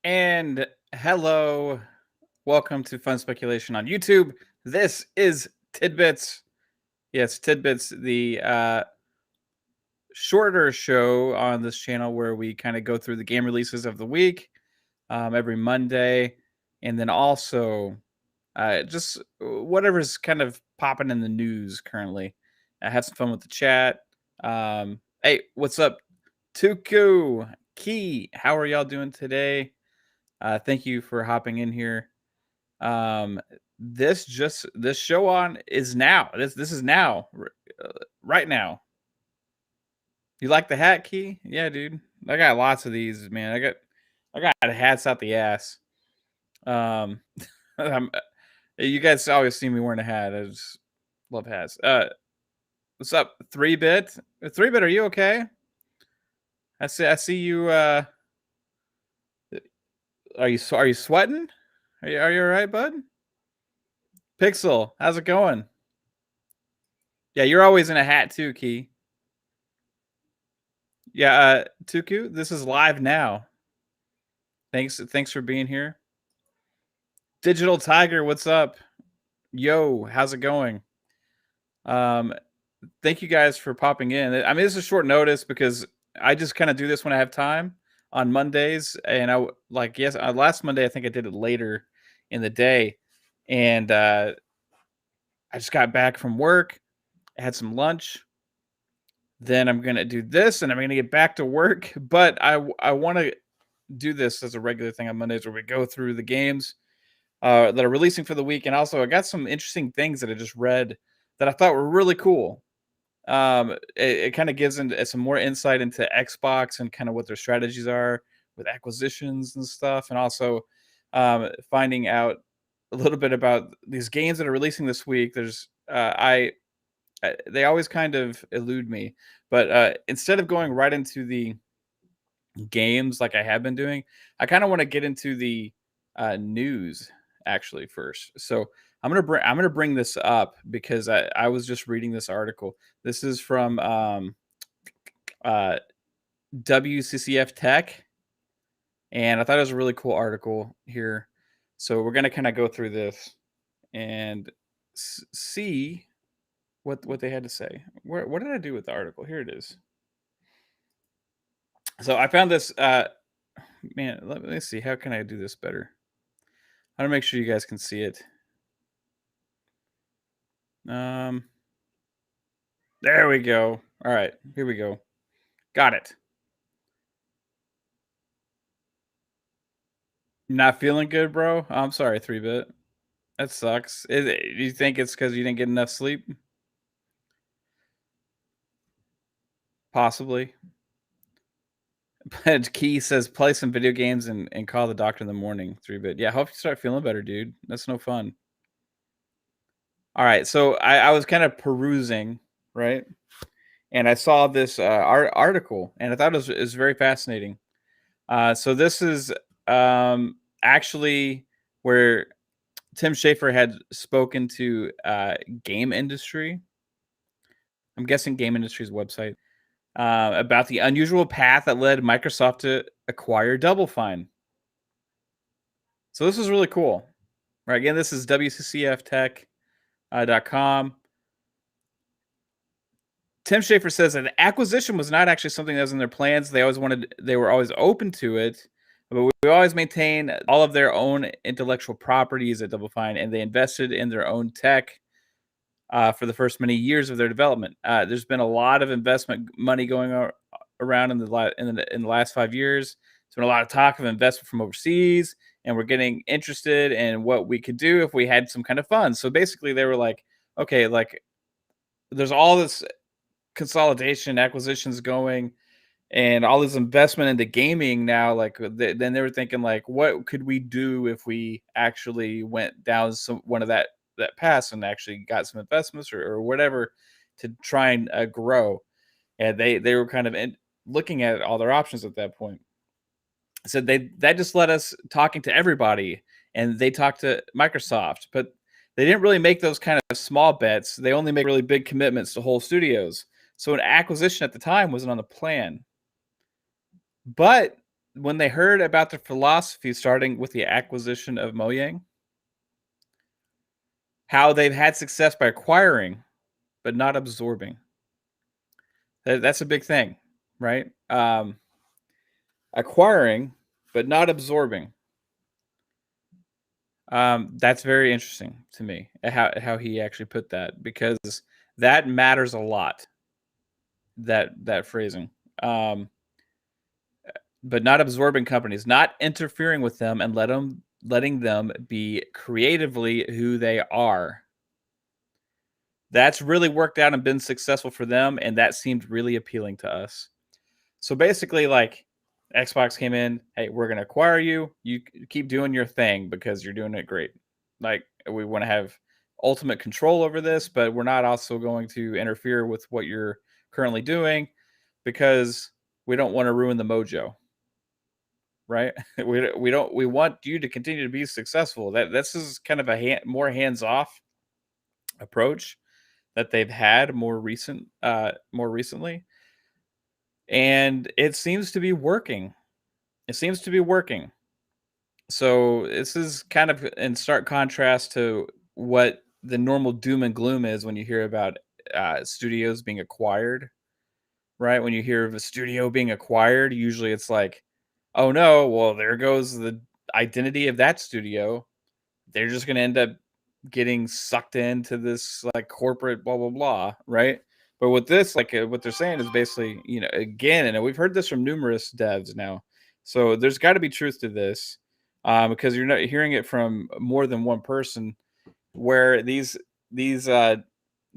And hello, welcome to Fun Speculation on YouTube. This is Tidbits. Yes, Tidbits, the shorter show on this channel where we kind of go through the game releases of the week every Monday, and then also just whatever's kind of popping in the news currently. I have some fun with the chat. Hey, what's up, Tuku, Key? How are y'all doing today? Thank you for hopping in here. This show on is now. This is now, right now. You like the hat, Key? Yeah, dude. I got lots of these, man. I got hats out the ass. You guys always see me wearing a hat. I just love hats. What's up, 3-bit? 3-bit, are you okay? I see you. Are you sweating? Are you all right, bud? Pixel, how's it going? Yeah, you're always in a hat too, Key. Yeah, Tuku, this is live now. Thanks for being here. Digital Tiger, what's up? Yo, how's it going? Thank you guys for popping in. I mean, this is short notice because I just kind of do this when I have time on Mondays, and last Monday I think I did it later in the day, and I just got back from work. I had some lunch. Then I'm gonna do this, and I'm gonna get back to work. But I want to do this as a regular thing on Mondays, where we go through the games that are releasing for the week, and also I got some interesting things that I just read that I thought were really cool. It kind of gives into some more insight into Xbox and kind of what their strategies are with acquisitions and stuff, and also finding out a little bit about these games that are releasing this week. There's they always kind of elude me, but instead of going right into the games like I have been doing, I kind of want to get into the news actually first. So I'm gonna bring this up because I was just reading this article. This is from WCCF Tech, and I thought it was a really cool article here. So we're gonna kind of go through this and see what they had to say. What did I do with the article? Here it is. So I found this. Man, let me see. How can I do this better? I want to make sure you guys can see it. There we go. All right, here we go. Got it. Not feeling good, bro? I'm sorry, 3-bit. That sucks. Do you think it's because you didn't get enough sleep? Possibly. But Key says play some video games and call the doctor in the morning, 3-bit. Yeah, hope you start feeling better, dude. That's no fun. All right, so I was kind of perusing, right? And I saw this article, and I thought it was very fascinating. So this is actually where Tim Schafer had spoken to game industry. I'm guessing game industry's website about the unusual path that led Microsoft to acquire Double Fine. So this is really cool. Right, again, this is WCCFtech.com. Tim Schafer says that the acquisition was not actually something that was in their plans. They were always open to it, but we always maintain all of their own intellectual properties at Double Fine, and they invested in their own tech for the first many years of their development. There's been a lot of investment money going around in the last 5 years. There's been a lot of talk of investment from overseas, and we're getting interested in what we could do if we had some kind of funds. So basically, they were like, okay, like there's all this consolidation, acquisitions going, and all this investment into gaming now. Like then they were thinking, like, what could we do if we actually went down one of that path and actually got some investments or whatever to try and grow. And they were kind of looking at all their options at that point. So that just let us talking to everybody, and they talked to Microsoft, but they didn't really make those kind of small bets. They only make really big commitments to whole studios. So an acquisition at the time wasn't on the plan. But when they heard about the philosophy starting with the acquisition of Mojang, how they've had success by acquiring but not absorbing. That's a big thing, right? Acquiring but not absorbing. That's very interesting to me, how he actually put that, because that matters a lot. That phrasing. But not absorbing companies, not interfering with them, and letting them be creatively who they are. That's really worked out and been successful for them, and that seemed really appealing to us. So basically, like, Xbox came in, hey, we're going to acquire you. You keep doing your thing because you're doing it great. Like, we want to have ultimate control over this, but we're not also going to interfere with what you're currently doing because we don't want to ruin the mojo. Right? We want you to continue to be successful. This is kind of a more hands-off approach that they've had more recently, and it seems to be working. It seems to be working. So this is kind of in stark contrast to what the normal doom and gloom is when you hear about studios being acquired. Right? When you hear of a studio being acquired, usually it's like, oh no, well, there goes the identity of that studio. They're just going to end up getting sucked into this like corporate blah blah blah, right? But with this, like what they're saying is basically, again, and we've heard this from numerous devs now, so there's got to be truth to this, because you're not hearing it from more than one person, where these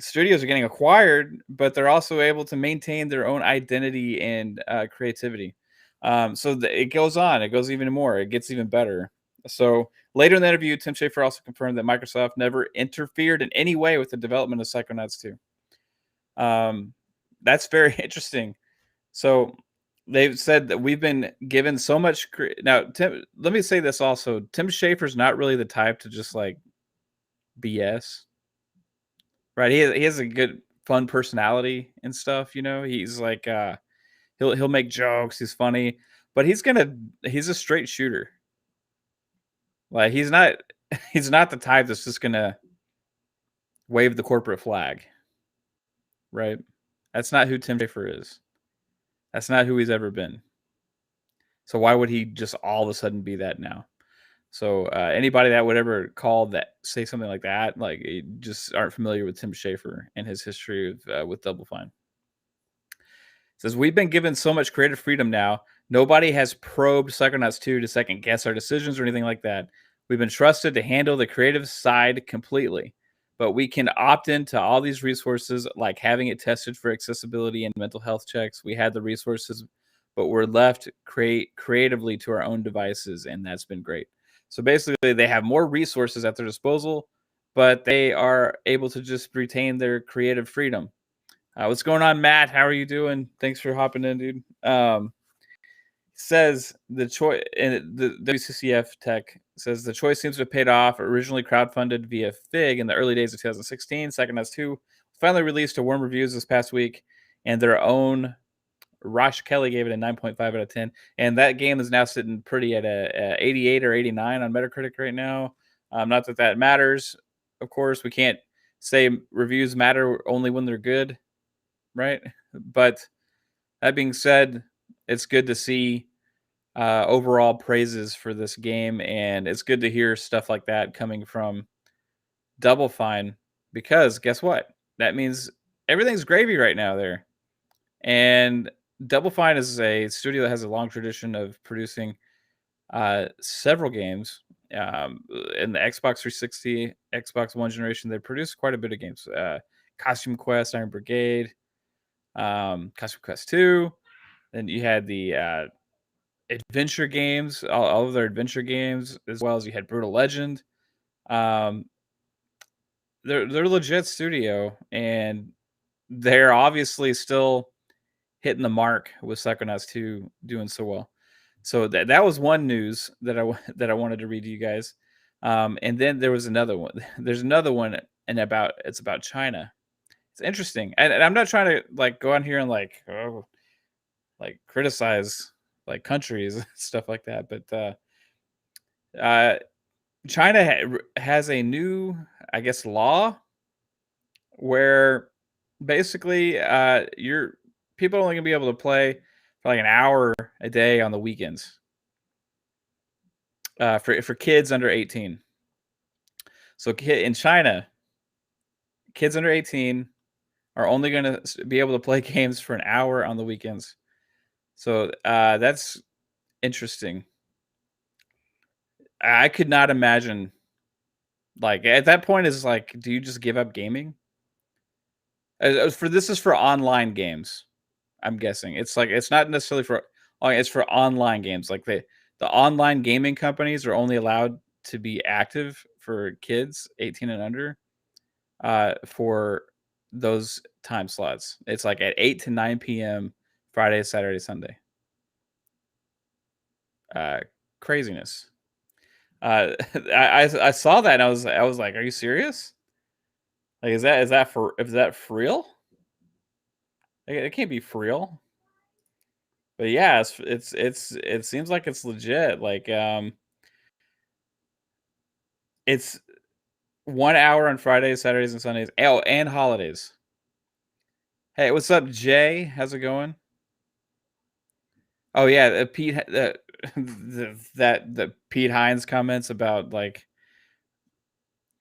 studios are getting acquired, but they're also able to maintain their own identity and creativity. So it goes on. It goes even more. It gets even better. So later in the interview, Tim Schafer also confirmed that Microsoft never interfered in any way with the development of Psychonauts 2. That's very interesting. So they've said that we've been given so much. Now, Tim, let me say this also. Tim Schafer's not really the type to just like BS. Right, he has a good fun personality and stuff, He's like, he'll make jokes, he's funny, but he's a straight shooter. Like, he's not he's not the type that's just gonna wave the corporate flag, right? That's not who Tim Schafer is. That's not who he's ever been. So why would he just all of a sudden be that now? So anybody that would ever say something like that, like, you just aren't familiar with Tim Schafer and his history with Double Fine. Says, we've been given so much creative freedom now. Nobody has probed Psychonauts 2 to second guess our decisions or anything like that. We've been trusted to handle the creative side completely, but we can opt into all these resources, like having it tested for accessibility and mental health checks. We had the resources, but we're left creatively to our own devices, and that's been great. So basically, they have more resources at their disposal, but they are able to just retain their creative freedom. What's going on, Matt? How are you doing? Thanks for hopping in, dude. Says the choice, and the WCCF Tech says the choice seems to have paid off. Originally crowdfunded via Fig in the early days of 2016, Psychonauts 2 finally released to warm reviews this past week, and their own Rosh Kelly gave it a 9.5 out of 10, and that game is now sitting pretty at a 88 or 89 on Metacritic right now. Not that matters, of course. We can't say reviews matter only when they're good, right? But that being said, it's good to see overall praises for this game, and it's good to hear stuff like that coming from Double Fine, because guess what? That means everything's gravy right now there. And Double Fine is a studio that has a long tradition of producing several games. In the Xbox 360, Xbox One generation, they produced quite a bit of games. Costume Quest, Iron Brigade, Costume Quest 2. Then you had the adventure games, all of their adventure games, as well as you had Brutal Legend. They're legit studio, and they're obviously still hitting the mark with Psychonauts 2 doing so well. So that was one news that I wanted to read to you guys. And then there was another one. There's another one, and it's about China. It's interesting, and I'm not trying to like go on here and like criticize like countries, stuff like that. But China has a new, I guess, law where basically you're people are only gonna be able to play for like an hour a day on the weekends for kids under 18. So in China, kids under 18 are only going to be able to play games for an hour on the weekends. So that's interesting. I could not imagine. Like at that point, is like, do you just give up gaming? This is for online games. I'm guessing it's like it's not necessarily for. It's for online games. Like the online gaming companies are only allowed to be active for kids 18 and under for those time slots. It's like at 8 to 9 p.m. Friday, Saturday, Sunday. Craziness. I saw that and I was like, are you serious? Like, is that for real? Like, it can't be for real. But yeah, it seems like it's legit. Like, it's 1 hour on Fridays, Saturdays, and Sundays. Oh, and holidays. Hey, what's up, Jay? How's it going? Oh yeah, Pete. The Pete Hines comments about like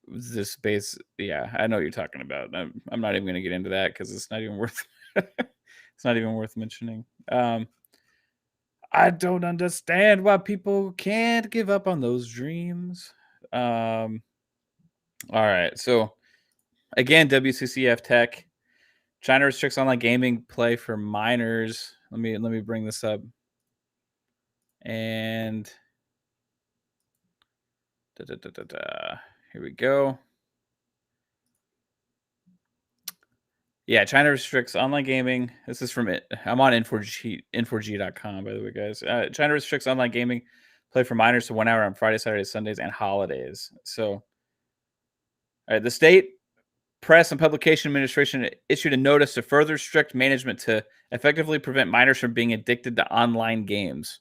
this base. Yeah, I know what you're talking about. I'm not even going to get into that because it's not even worth. It's not even worth mentioning. I don't understand why people can't give up on those dreams. All right, so again, WCCF Tech. China restricts online gaming play for minors. Let me bring this up. And here we go. Yeah, China restricts online gaming. This is from it. I'm on N4G.com, by the way, guys. China restricts online gaming play for minors to 1 hour on Friday, Saturdays, Sundays, and holidays. So, all right, the state press and publication administration issued a notice to further strict management to effectively prevent minors from being addicted to online games.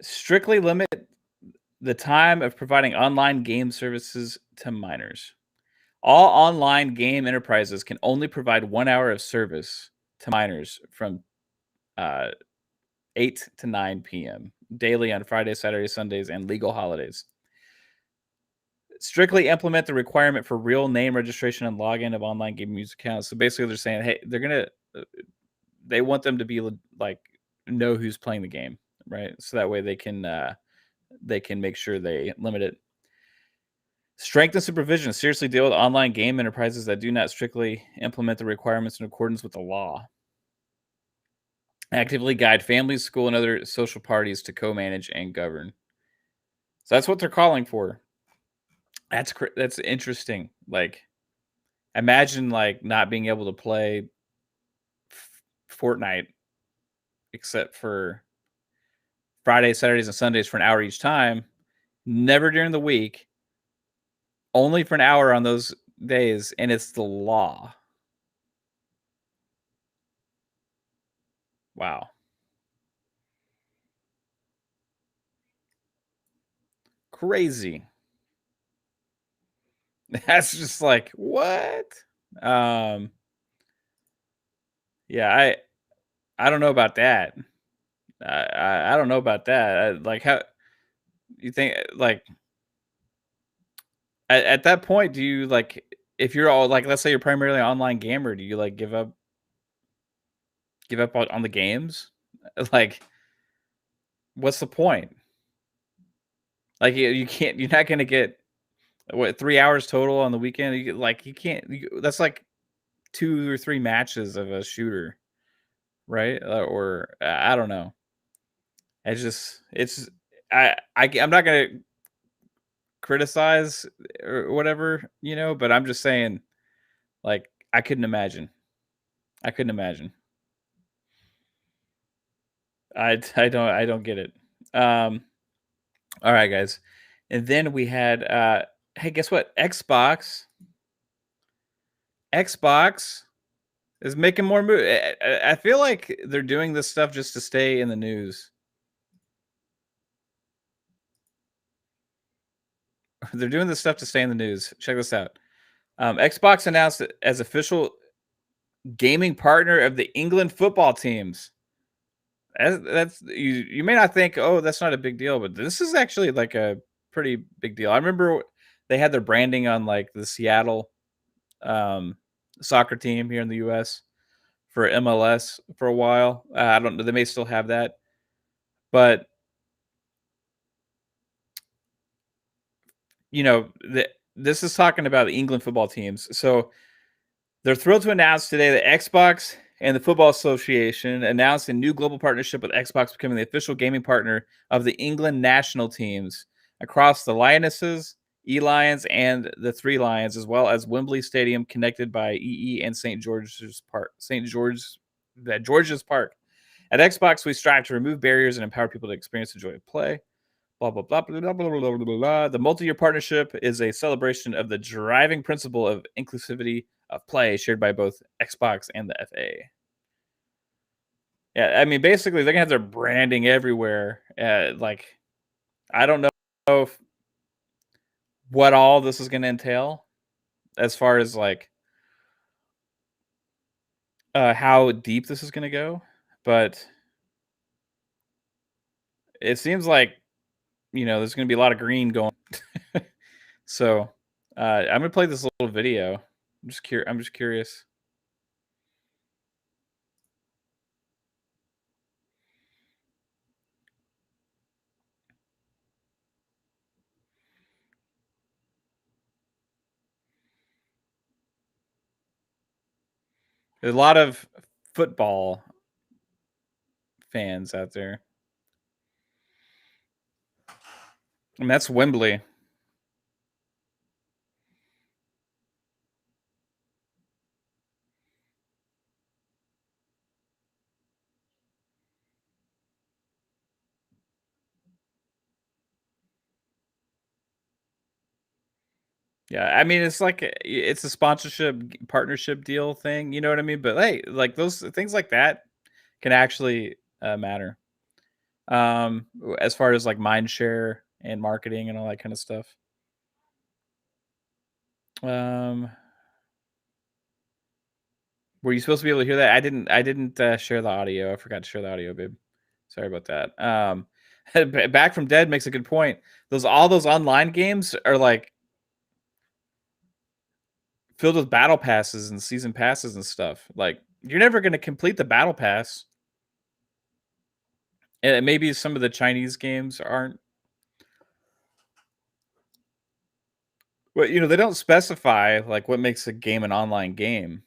Strictly limit the time of providing online game services to minors. All online game enterprises can only provide 1 hour of service to minors from 8 to 9 p.m. daily on Fridays, Saturdays, Sundays, and legal holidays. Strictly implement the requirement for real name registration and login of online game use accounts. So basically, they're saying, hey, they want them to be like know who's playing the game, right? So that way they can make sure they limit it. Strengthen supervision. Seriously deal with online game enterprises that do not strictly implement the requirements in accordance with the law. Actively guide families, school, and other social parties to co-manage and govern. So that's what they're calling for. That's interesting. Like, imagine like not being able to play Fortnite except for Fridays, Saturdays, and Sundays for an hour each time. Never during the week. Only for an hour on those days, and it's the law. Wow. Crazy. That's just like, what? Yeah, I don't know about that. I don't know about that. Like, how you think, like, at that point, do you like, if you're all like, let's say you're primarily an online gamer, do you like give up on the games? Like, what's the point? Like, you can't, you're not gonna get what 3 hours total on the weekend. You can't. That's like 2 or 3 matches of a shooter, right? Or I don't know. It's I'm not gonna criticize or whatever, but I'm just saying, like, I couldn't imagine. I couldn't imagine. I don't get it. All right, guys. And then we had hey, guess what? Xbox is making more moves. I feel like they're doing this stuff just to stay in the news. They're doing this stuff to stay in the news. Check this out. Xbox announced it as official gaming partner of the England football teams. That's you may not think, oh, that's not a big deal, but this is actually like a pretty big deal. I remember they had their branding on like the Seattle um, soccer team here in the US for MLS for a while. I don't know, they may still have that, but you know, this is talking about the England football teams. So they're thrilled to announce today that Xbox and the Football Association announced a new global partnership with Xbox becoming the official gaming partner of the England national teams across the Lionesses, E-Lions, and the Three Lions, as well as Wembley Stadium connected by EE and St. George's Park. George's Park. At Xbox, we strive to remove barriers and empower people to experience and enjoy play. Blah, blah, blah, blah, blah, blah, blah, blah, blah. The multi-year partnership is a celebration of the driving principle of inclusivity of play shared by both Xbox and the FA. Yeah, I mean, basically, they're gonna have their branding everywhere. Like, I don't know what all this is gonna entail, as far as like how deep this is gonna go, but it seems like there's gonna be a lot of green going. So, I'm gonna play this little video. I'm just curious. There's a lot of football fans out there. And that's Wembley. Yeah, I mean, it's like it's a sponsorship partnership deal thing, you know what I mean? But hey, like those things like that can actually matter. As far as like mind share and marketing and all that kind of stuff. Um, were you supposed to be able to hear that? I didn't share the audio. I forgot to share the audio, babe. Sorry about that. Back from Dead makes a good point. All those online games are like filled with battle passes and season passes and stuff. Like you're never going to complete the battle pass. And maybe some of the Chinese games aren't. But they don't specify like what makes a game an online game.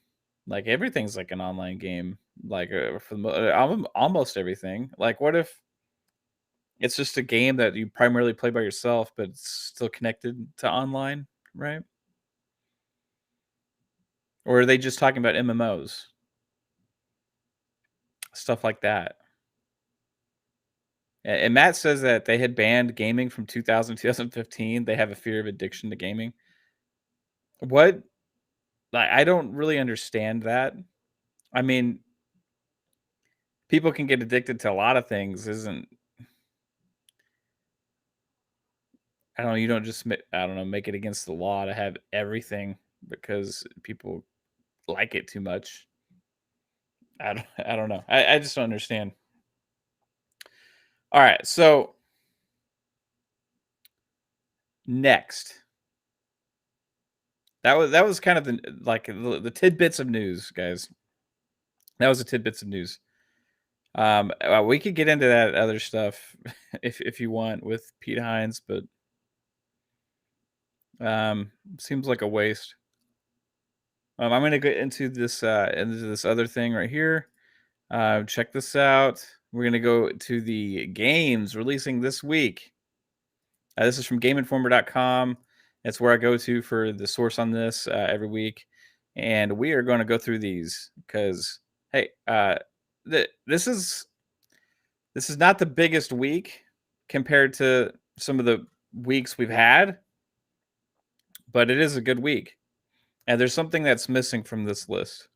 Like everything's like an online game. Like for almost everything. Like what if it's just a game that you primarily play by yourself, but it's still connected to online, right? Or are they just talking about MMOs? Stuff like that. And Matt says that they had banned gaming from 2015. They have a fear of addiction to gaming. What? Like, I don't really understand that. I mean, people can get addicted to a lot of things. I don't know. You don't just I don't know, make it against the law to have everything because people like it too much. I don't know. I just don't understand. All right, so next, that was kind of the tidbits of news, guys. That was the tidbits of news. We could get into that other stuff if you want with Pete Hines, but seems like a waste. I'm gonna get into this other thing right here. Check this out. We're gonna go to the games releasing this week. This is from GameInformer.com. That's where I go to for the source on this every week, and we are going to go through these because hey, this is not the biggest week compared to some of the weeks we've had, but it is a good week. And there's something that's missing from this list.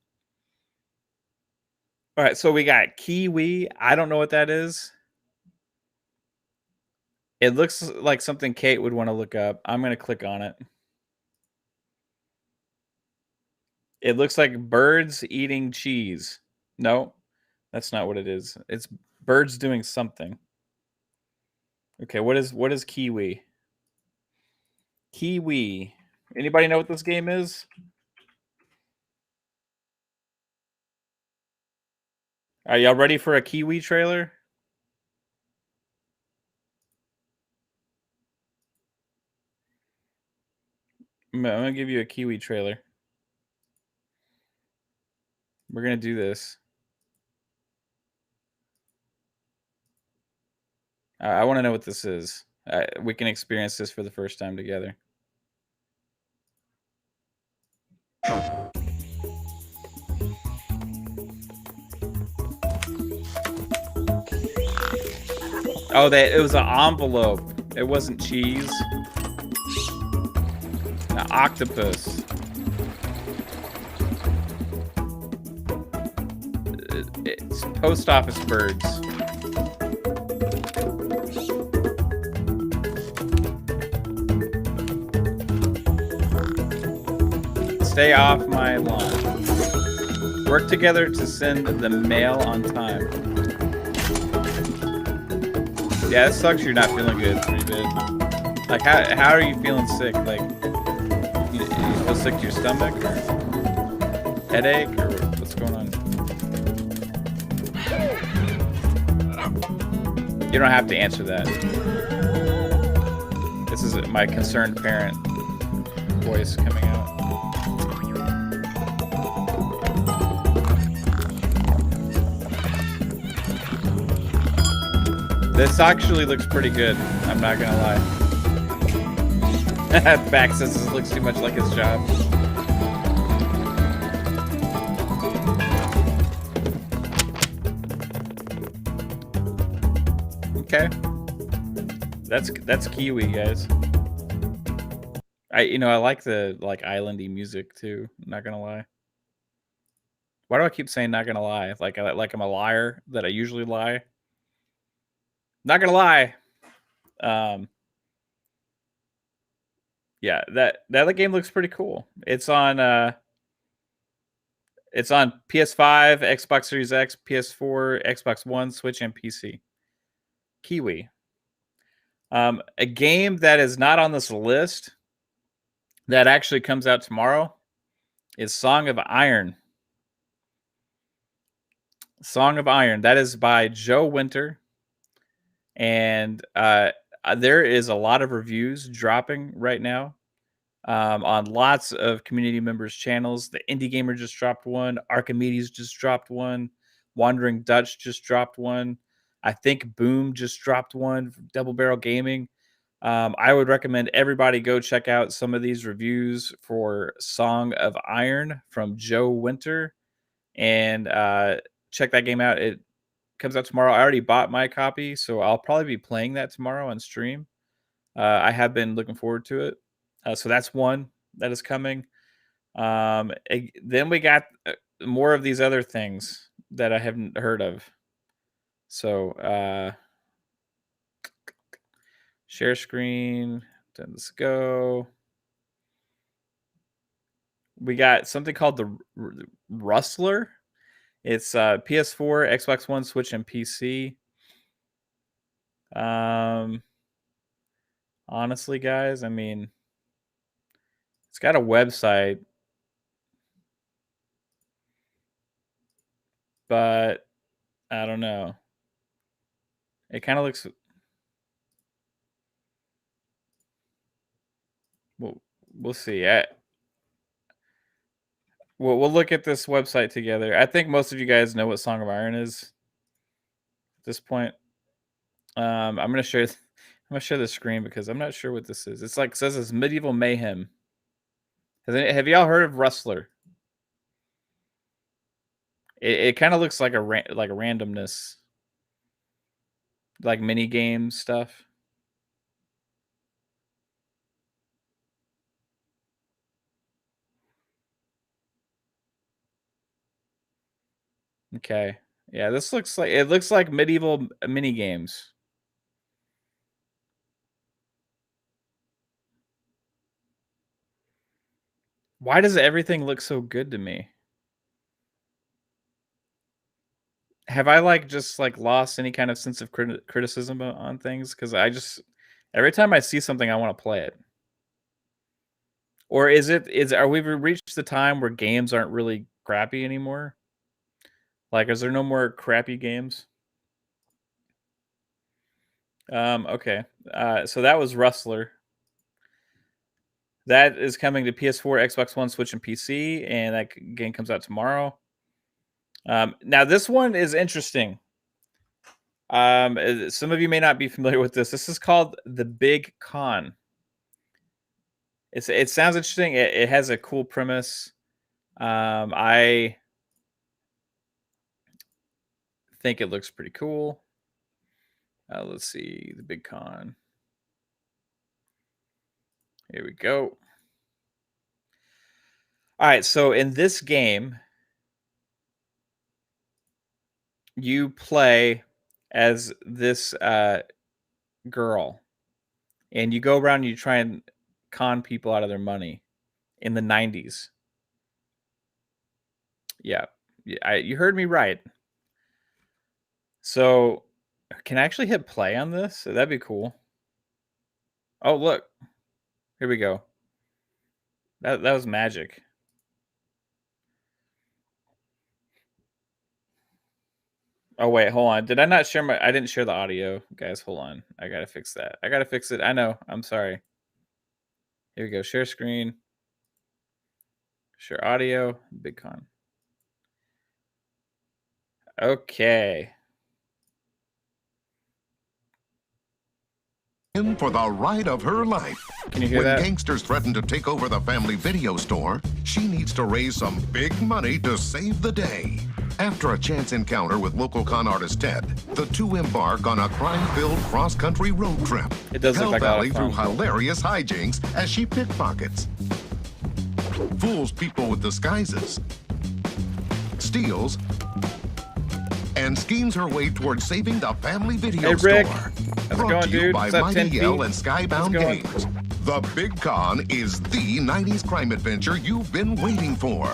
All right, so we got Kiwi. I don't know what that is. It looks like something Kate would want to look up. I'm going to click on it. It looks like birds eating cheese. No, that's not what it is. It's birds doing something. Okay, what is Kiwi? Kiwi. Anybody know what this game is? Are y'all ready for a Kiwi trailer? I'm gonna give you a Kiwi trailer. We're gonna do this. I want to know what this is. We can experience this for the first time together. Oh, it was an envelope. It wasn't cheese. An octopus. It's post office birds. Stay off my lawn. Work together to send the mail on time. Yeah, it sucks you're not feeling good, 3-bit. Like, how are you feeling sick? Like, you feel sick to your stomach? Or headache? Or what's going on? You don't have to answer that. This is my concerned parent voice coming out. This actually looks pretty good. I'm not gonna lie. Back says this looks too much like his job. Okay. That's Kiwi, guys. I like the islandy music too. I'm not gonna lie. Why do I keep saying not gonna lie? Like I'm a liar that I usually lie. Not gonna lie. Yeah, that game looks pretty cool. It's on PS5, Xbox Series X, PS4, Xbox One, Switch, and PC. Kiwi. A game that is not on this list that actually comes out tomorrow is Song of Iron. Song of Iron. That is by Joe Winter. And there is a lot of reviews dropping right now on lots of community members' channels. The Indie Gamer just dropped one. Archimedes just dropped one. Wandering Dutch just dropped one. I think Boom just dropped one. Double Barrel Gaming. I would recommend everybody go check out some of these reviews for Song of Iron from Joe Winter and check that game out. It comes out tomorrow. I already bought my copy, so I'll probably be playing that tomorrow on stream. I have been looking forward to it. So that's one that is coming. Then we got more of these other things that I haven't heard of. So share screen. Let's go. We got something called the Rustler. It's PS4, Xbox One, Switch, and PC. Honestly, guys, I mean, it's got a website, but I don't know. It kind of looks. We'll see. We'll look at this website together. I think most of you guys know what Song of Iron is at this point. I'm gonna share. I'm gonna share the screen because I'm not sure what this is. It's like says it's medieval mayhem. Have y'all heard of Rustler? It kind of looks like a randomness, like mini game stuff. Okay. Yeah, this looks like medieval mini games. Why does everything look so good to me? Have I just lost any kind of sense of criticism on things? Because every time I see something, I want to play it. Or are we reached the time where games aren't really crappy anymore? Like, is there no more crappy games? Okay. So that was Rustler. That is coming to PS4, Xbox One, Switch, and PC, and that game comes out tomorrow. Now this one is interesting. Some of you may not be familiar with this. This is called The Big Con. It sounds interesting. It has a cool premise. I think it looks pretty cool. Let's see, The Big Con. Here we go. All right, so in this game, you play as this girl, and you go around and you try and con people out of their money in the 90s. Yeah, you heard me right. So, can I actually hit play on this? That'd be cool. Oh, look. Here we go. That was magic. Oh, wait, hold on. Did I not share I didn't share the audio. Guys, hold on. I got to fix that. I got to fix it. I know. I'm sorry. Here we go. Share screen. Share audio. Big Con. Okay. In for the ride of her life. Can you hear that? When gangsters threaten to take over the family video store, she needs to raise some big money to save the day. After a chance encounter with local con artist Ted, the two embark on a crime-filled cross-country road trip. It does look like a lot of through fun. hilarious hijinks as she pickpockets, fools people with disguises, steals, and schemes her way towards saving the family video Rick. store. How's it Brought going, to you dude? by What's up, Mighty 10 Yell feet? and Skybound Games. The Big Con is the 90s crime adventure you've been waiting for.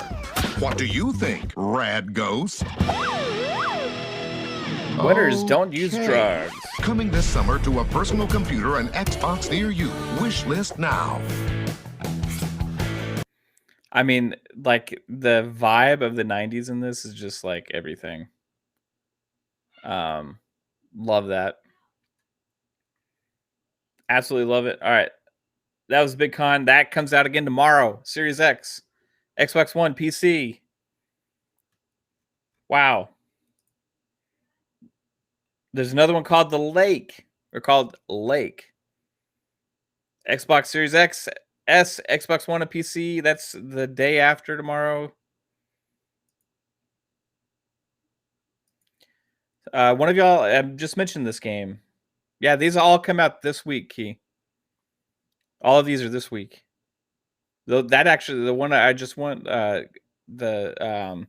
What do you think, Rad Ghost? Winners don't use drugs. Coming this summer to a personal computer and Xbox near you. Wish list now. I mean, like, the vibe of the 90s in this is just like everything. Love that. Absolutely love it. All right. That was Big Con. That comes out again tomorrow. Series X, Xbox One, PC. Wow. There's another one called The Lake. Or called Lake. Xbox Series X, S, Xbox One, and PC. That's the day after tomorrow. One of y'all just mentioned this game. Yeah, these all come out this week, Key. All of these are this week. That actually, the one I just want, the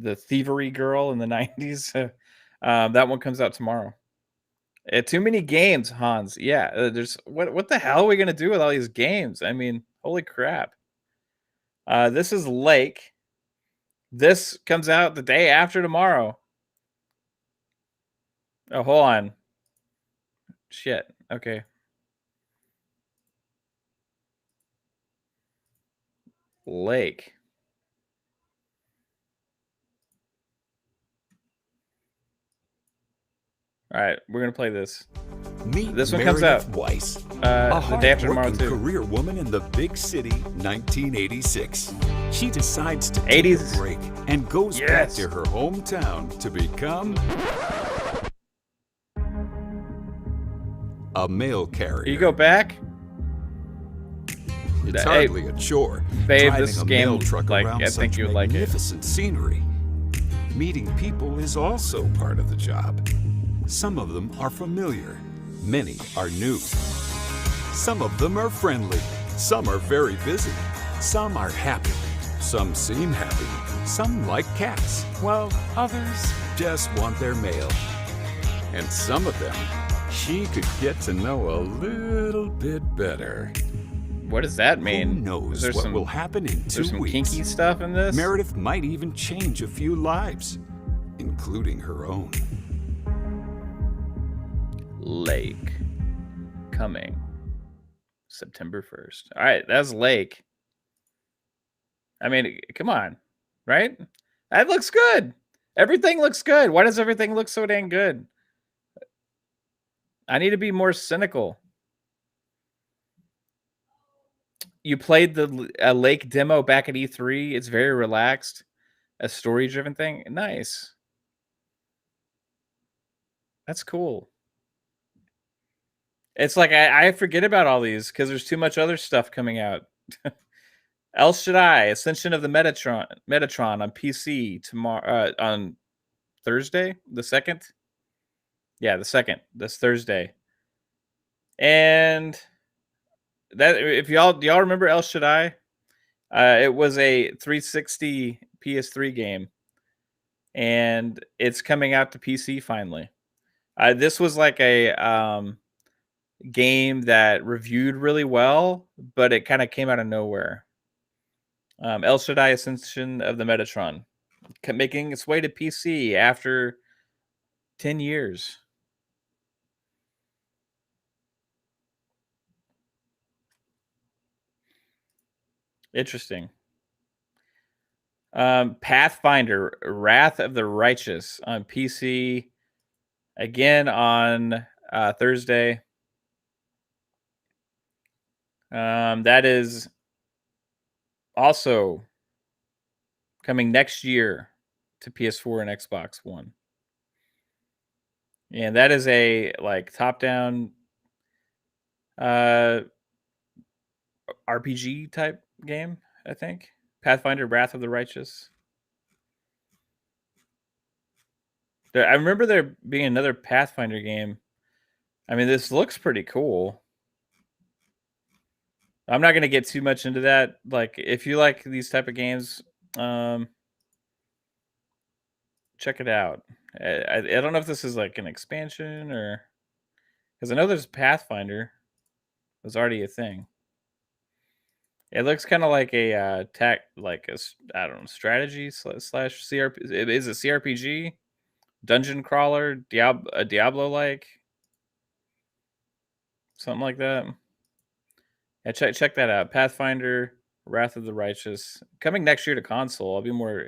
thievery girl in the 90s. That one comes out tomorrow. Too many games, Hans. Yeah, there's what the hell are we gonna do with all these games? I mean, holy crap. This is Lake. This comes out the day after tomorrow. Oh, hold on. Shit. Okay. Lake. All right, we're gonna play this. Meet This one comes out Weiss, the day after tomorrow too. career woman in the big city, 1986. She decides to 80s. take a break and goes back to her hometown to become a mail carrier. You go back. It's Hey, hardly a chore. babe, driving this a game, mail truck like, around I think such you would like it. magnificent scenery. Meeting people is also part of the job. Some of them are familiar, many are new. Some of them are friendly, some are very busy, some are happy, Some seem happy, some like cats, while others just want their mail. And some of them she could get to know a little bit better. What does that mean? Who knows what will happen in 2 weeks? There's some kinky stuff in this? Meredith might even change a few lives, including her own. Lake. Coming. September 1st. All right, that's Lake. I mean, come on, right? That looks good. Everything looks good. Why does everything look so dang good? I need to be more cynical. You played the Lake demo back at E3. It's very relaxed. A story-driven thing. Nice. That's cool. It's like I forget about all these because there's too much other stuff coming out. El Shaddai, Ascension of the Metatron on PC tomorrow on Thursday, the 2nd. Yeah, the 2nd. That's Thursday. And that, if y'all remember El Shaddai, it was a 360 PS3 game, and it's coming out to PC finally. This was like a game that reviewed really well, but it kind of came out of nowhere. El Shaddai Ascension of the Metatron, making its way to PC after 10 years. Interesting. Pathfinder, Wrath of the Righteous on PC, again on Thursday. That is also coming next year to PS4 and Xbox One. And that is a like top-down RPG type game, I think. Pathfinder, Wrath of the Righteous. I remember there being another Pathfinder game. I mean, this looks pretty cool. I'm not going to get too much into that. Like, if you like these type of games, check it out. I don't know if this is like an expansion or... Because I know there's Pathfinder. It was already a thing. It looks kind of like a I don't know, strategy slash CRP. Is it CRPG, dungeon crawler, Diablo like, something like that. Yeah, check that out. Pathfinder, Wrath of the Righteous, coming next year to console. I'll be more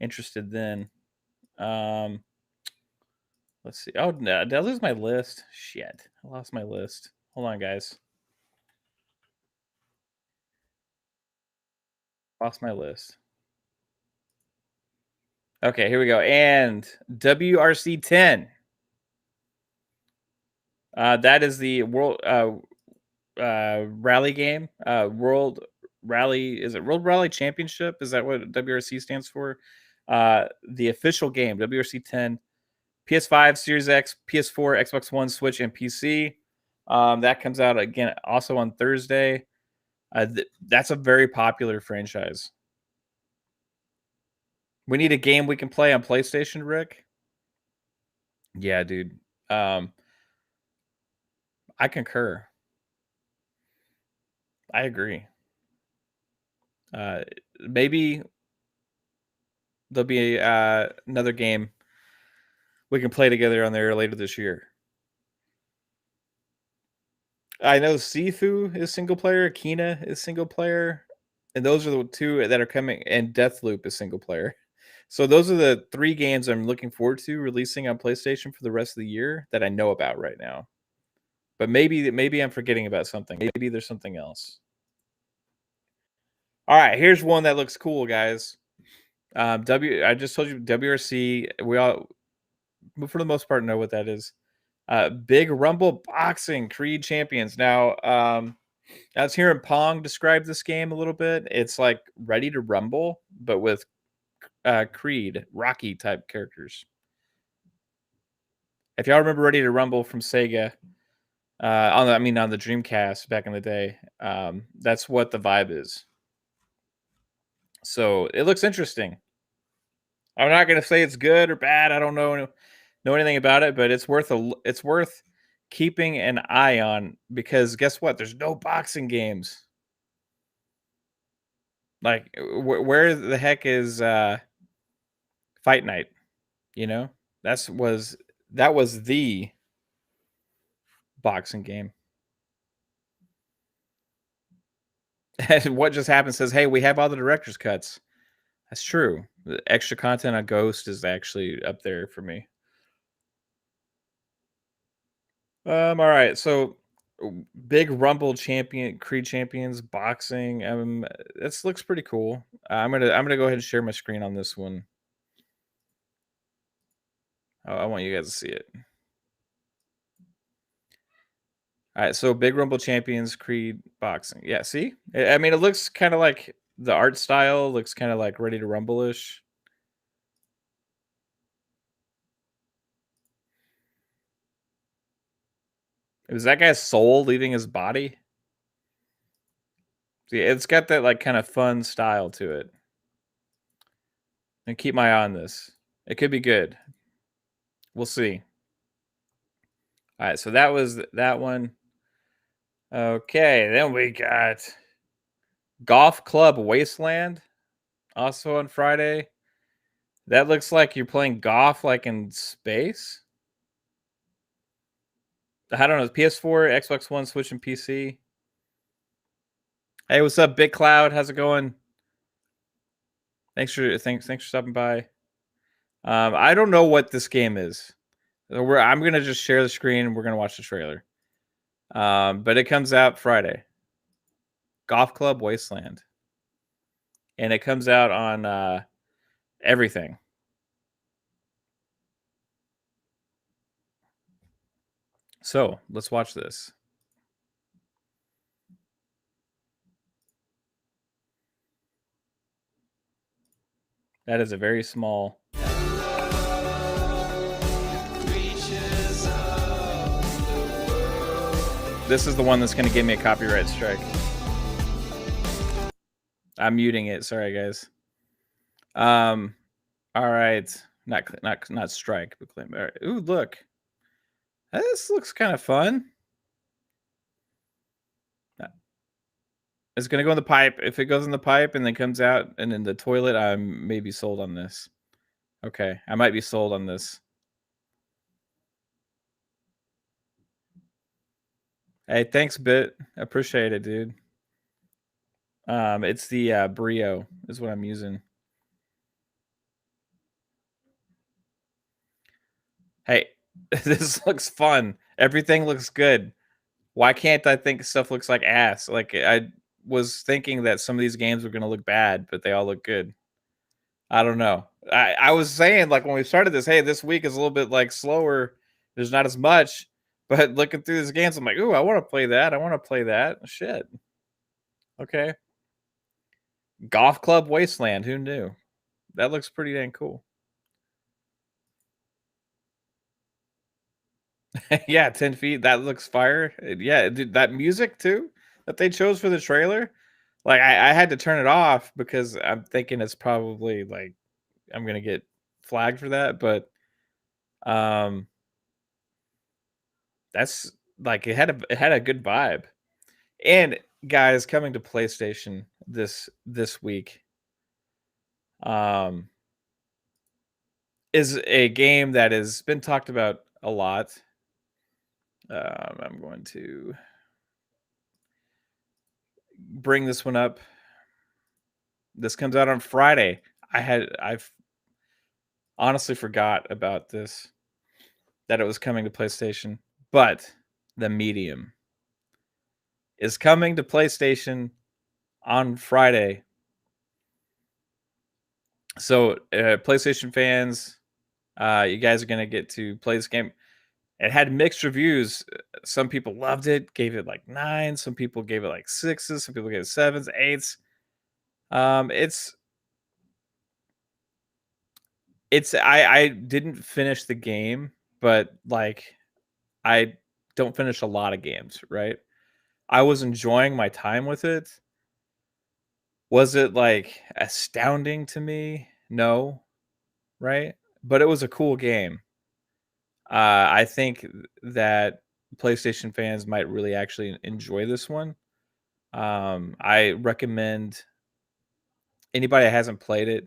interested then. Let's see. Oh no, did I lose my list? Shit, I lost my list. Hold on, guys. Lost my list. Okay, here we go. And WRC 10. That is the world rally game. World Rally, is it World Rally Championship? Is that what WRC stands for? The official game, WRC 10, PS5, Series X, PS4, Xbox One, Switch, and PC. That comes out again also on Thursday. That's a very popular franchise. We need a game we can play on PlayStation, Rick. Yeah, dude. I concur. I agree. Maybe there'll be another game we can play together on there later this year. I know Sifu is single player, Kina is single player, and those are the two that are coming, and Deathloop is single player. So those are the 3 games I'm looking forward to releasing on PlayStation for the rest of the year that I know about right now. But maybe I'm forgetting about something. Maybe there's something else. All right, here's one that looks cool, guys. I just told you WRC. We all, for the most part, know what that is. Big Rumble Boxing Creed Champions. Now, I was hearing Pong describe this game a little bit. It's like Ready to Rumble, but with Creed, Rocky type characters. If y'all remember Ready to Rumble from Sega, on the Dreamcast back in the day, that's what the vibe is. So it looks interesting. I'm not gonna say it's good or bad. I don't know anything about it, but it's worth keeping an eye on, because guess what? There's no boxing games. Like, where the heck is Fight Night? You know, that was the boxing game. And what just happened says, hey, we have all the director's cuts. That's true. The extra content on Ghost is actually up there for me. All right. So big Rumble champion, Kree champions, boxing. This looks pretty cool. I'm gonna go ahead and share my screen on this one. I want you guys to see it. All right, so big Rumble champions, Creed boxing. Yeah, see? I mean, it looks kind of like the art style looks kind of like Ready to Rumble-ish. Was that guy's soul leaving his body? See, it's got that like kind of fun style to it. And keep my eye on this. It could be good. We'll see. All right, so that was that one. Okay, then we got Golf Club Wasteland, also on Friday. That looks like you're playing golf like in space. I don't know, PS4, Xbox One, Switch, and PC. Hey, what's up, Big Cloud? How's it going? Thanks for stopping by. I don't know what this game is. I'm gonna just share the screen and we're gonna watch the trailer. But it comes out Friday. Golf Club Wasteland, and it comes out on everything. So let's watch this. That is a very small. This is the one that's going to give me a copyright strike. I'm muting it. Sorry, guys. All right. Not strike, but claim. All right. Ooh, look. This looks kind of fun. It's going to go in the pipe. If it goes in the pipe and then comes out and in the toilet, I'm maybe sold on this. Okay. I might be sold on this. Hey, thanks, Bit. Appreciate it, dude. It's the Brio is what I'm using. Hey, this looks fun. Everything looks good. Why can't I think stuff looks like ass? Like, I was thinking that some of these games were going to look bad, but they all look good. I don't know. I was saying, like, when we started this, hey, this week is a little bit like slower. There's not as much. But looking through these games, I'm like, ooh, I want to play that. I want to play that. Shit. Okay. Golf Club Wasteland. Who knew? That looks pretty dang cool. Yeah, 10 feet. That looks fire. Yeah, dude, that music too that they chose for the trailer. Like, I had to turn it off because I'm thinking it's probably like I'm gonna get flagged for that. But that's like it had a good vibe. And guys, coming to PlayStation this week is a game that has been talked about a lot. I'm going to bring this one up. This comes out on Friday. I've honestly forgot about this, that it was coming to PlayStation, but The Medium is coming to PlayStation on Friday. So PlayStation fans, you guys are going to get to play this game. It had mixed reviews. Some people loved it, gave it like 9. Some people gave it like 6s. Some people gave it 7s, 8s. I didn't finish the game, but like I don't finish a lot of games, right? I was enjoying my time with it. Was it like astounding to me? No, right? But it was a cool game. I think that PlayStation fans might really actually enjoy this one. I recommend anybody that hasn't played it,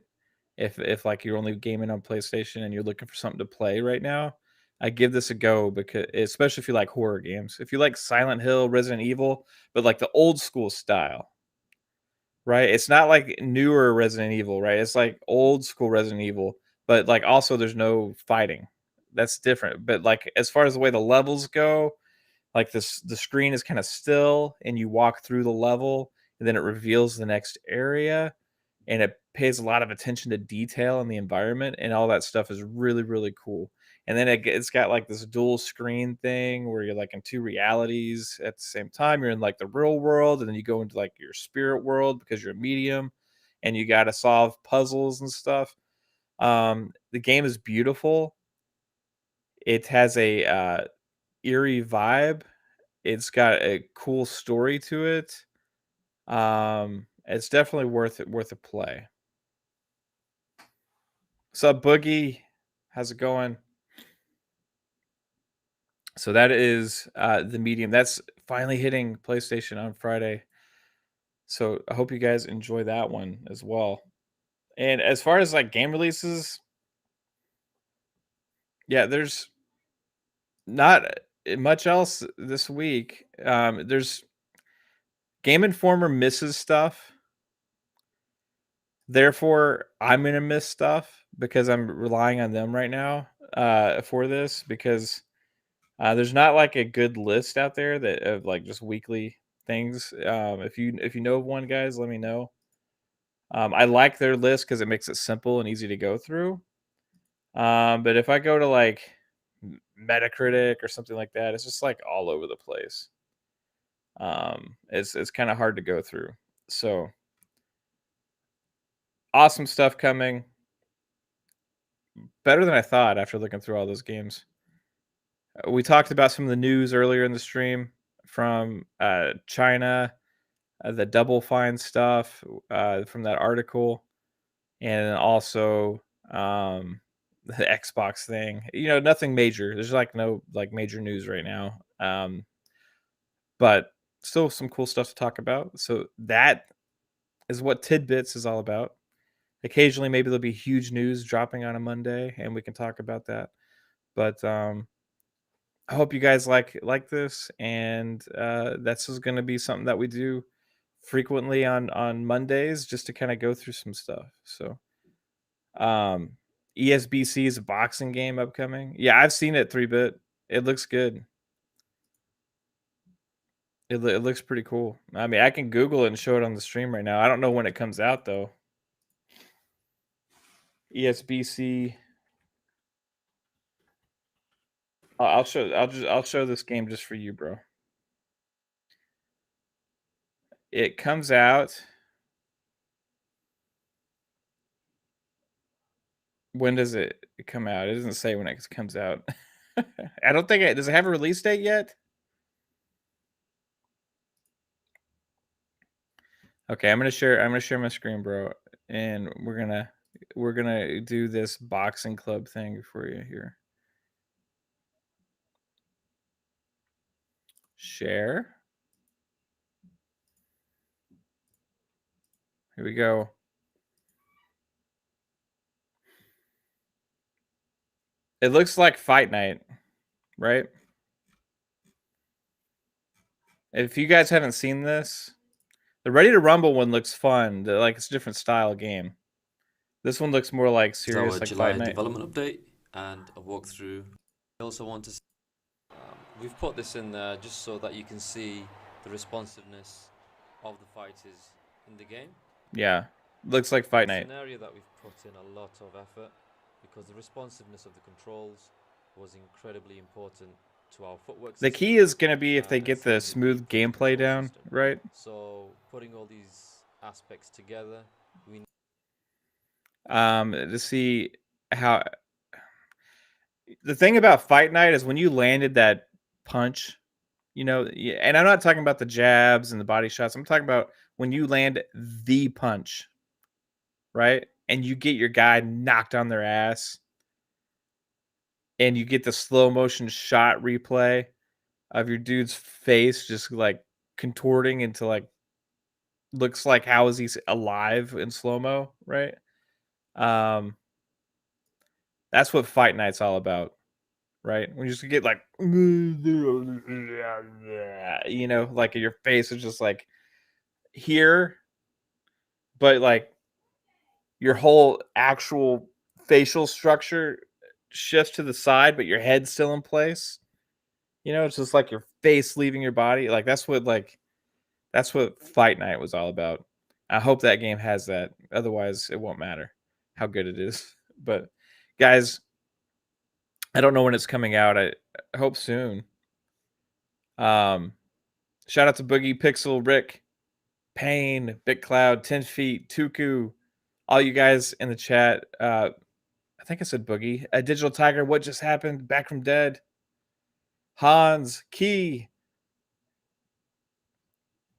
if like you're only gaming on PlayStation and you're looking for something to play right now, I give this a go, because especially if you like horror games. If you like Silent Hill, Resident Evil, but like the old school style, right? It's not like newer Resident Evil, right? It's like old school Resident Evil, but like also there's no fighting. That's different. But like as far as the way the levels go, like the screen is kind of still and you walk through the level and then it reveals the next area, and it pays a lot of attention to detail in the environment, and all that stuff is really, really cool. And then it's got like this dual screen thing where you're like in two realities at the same time. You're in like the real world, and then you go into like your spirit world because you're a medium, and you got to solve puzzles and stuff. The game is beautiful. It has a eerie vibe. It's got a cool story to it. It's definitely worth a play. Sup, Boogie? How's it going? So that is the medium. That's finally hitting PlayStation on Friday. So I hope you guys enjoy that one as well. And as far as like game releases, yeah, there's not much else this week. There's Game Informer misses stuff. Therefore, I'm gonna miss stuff because I'm relying on them right now for this, because there's not like a good list out there that of like just weekly things. If you know of one, guys, let me know. I like their list because it makes it simple and easy to go through. But if I go to like Metacritic or something like that, it's just like all over the place. It's kind of hard to go through. So awesome stuff coming. Better than I thought after looking through all those games. We talked about some of the news earlier in the stream from China, the Double Fine stuff from that article, and also the Xbox thing. You know, nothing major. There's like no like major news right now, but still some cool stuff to talk about. So that is what Tidbits is all about. Occasionally, maybe there'll be huge news dropping on a Monday, and we can talk about that. But I hope you guys like this, and that's just going to be something that we do frequently on Mondays, just to kind of go through some stuff. So ESBC is a boxing game upcoming. Yeah, I've seen it 3-bit. It looks good. It looks pretty cool. I mean, I can Google it and show it on the stream right now. I don't know when it comes out though. ESBC. I'll show this game just for you, bro. It comes out. When does it come out? It doesn't say when it comes out. I don't think does it have a release date yet? Okay, I'm gonna share my screen, bro, and we're gonna do this boxing club thing for you here. Share. Here we go. It looks like Fight Night, right? If you guys haven't seen this, the Ready to Rumble one looks fun. Like it's a different style game. This one looks more like serious, our like July Fight Night. development update and a walkthrough. I also want to. We've put this in there just so that you can see the responsiveness of the fighters in the game. Yeah, looks like Fight Night. It's an area that we've put in a lot of effort because the responsiveness of the controls was incredibly important to our footwork system. The key is going to be if they get the smooth gameplay down, right? So putting all these aspects together, we to see how. The thing about Fight Night is when you landed that punch, You know, and I'm not talking about the jabs and the body shots. I'm talking about when you land the punch, right? And you get your guy knocked on their ass, and you get the slow motion shot replay of your dude's face just like contorting into like looks like how is he alive in slow-mo, right? That's what Fight Night's all about, right? When you just get like you know, like your face is just like here, but like your whole actual facial structure shifts to the side, but your head's still in place. You know, it's just like your face leaving your body. Like that's what Fight Night was all about. I hope that game has that. Otherwise, it won't matter how good it is. But guys, I don't know when it's coming out. I hope soon. Shout out to Boogie, Pixel, Rick, Payne, BitCloud, 10 Feet, Tuku, all you guys in the chat. I think I said Boogie. Digital Tiger, what just happened? Back from Dead. Hans, Key,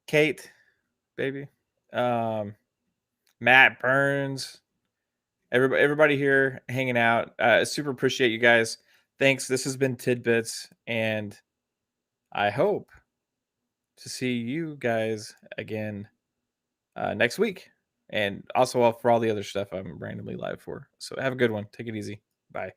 Kate, baby. Matt, Byrnes, everybody here hanging out. Super appreciate you guys. Thanks. This has been Tidbits, and I hope to see you guys again next week. And also for all the other stuff I'm randomly live for. So have a good one. Take it easy. Bye.